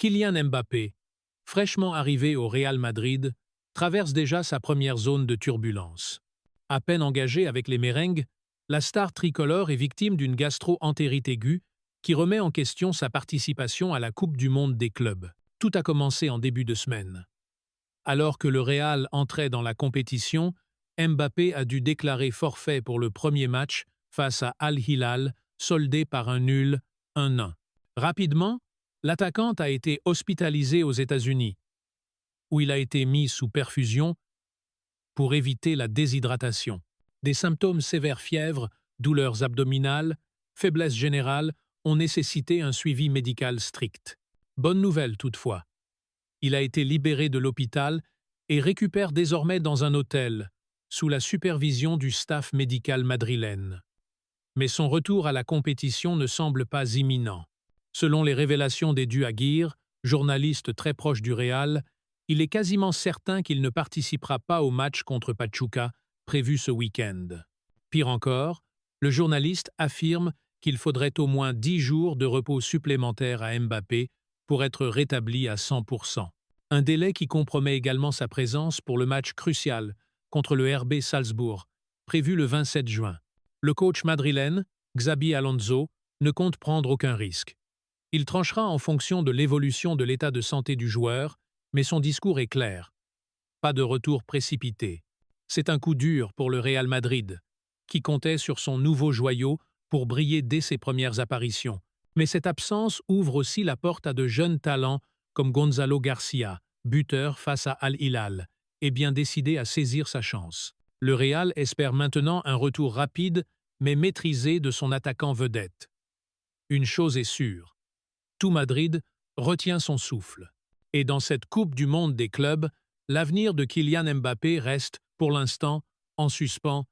Kylian Mbappé, fraîchement arrivé au Real Madrid, traverse déjà sa première zone de turbulence. À peine engagé avec les merengues, la star tricolore est victime d'une gastro-entérite aiguë qui remet en question sa participation à la Coupe du monde des clubs. Tout a commencé en début de semaine. Alors que le Real entrait dans la compétition, Mbappé a dû déclarer forfait pour le premier match face à Al Hilal, soldé par un nul 1-1. Rapidement, l'attaquant a été hospitalisé aux États-Unis, où il a été mis sous perfusion pour éviter la déshydratation. Des symptômes sévères, fièvre, douleurs abdominales, faiblesse générale ont nécessité un suivi médical strict. Bonne nouvelle toutefois. Il a été libéré de l'hôpital et récupère désormais dans un hôtel, sous la supervision du staff médical madrilène. Mais son retour à la compétition ne semble pas imminent. Selon les révélations d'Edu Aguirre, journaliste très proche du Real, il est quasiment certain qu'il ne participera pas au match contre Pachuca prévu ce week-end. Pire encore, le journaliste affirme qu'il faudrait au moins 10 jours de repos supplémentaires à Mbappé pour être rétabli à 100%. Un délai qui compromet également sa présence pour le match crucial contre le RB Salzbourg, prévu le 27 juin. Le coach madrilène, Xabi Alonso, ne compte prendre aucun risque. Il tranchera en fonction de l'évolution de l'état de santé du joueur, mais son discours est clair. Pas de retour précipité. C'est un coup dur pour le Real Madrid, qui comptait sur son nouveau joyau pour briller dès ses premières apparitions. Mais cette absence ouvre aussi la porte à de jeunes talents comme Gonzalo Garcia, buteur face à Al Hilal, et bien décidé à saisir sa chance. Le Real espère maintenant un retour rapide mais maîtrisé de son attaquant vedette. Une chose est sûre, tout Madrid retient son souffle. Et dans cette Coupe du monde des clubs, l'avenir de Kylian Mbappé reste, pour l'instant, en suspens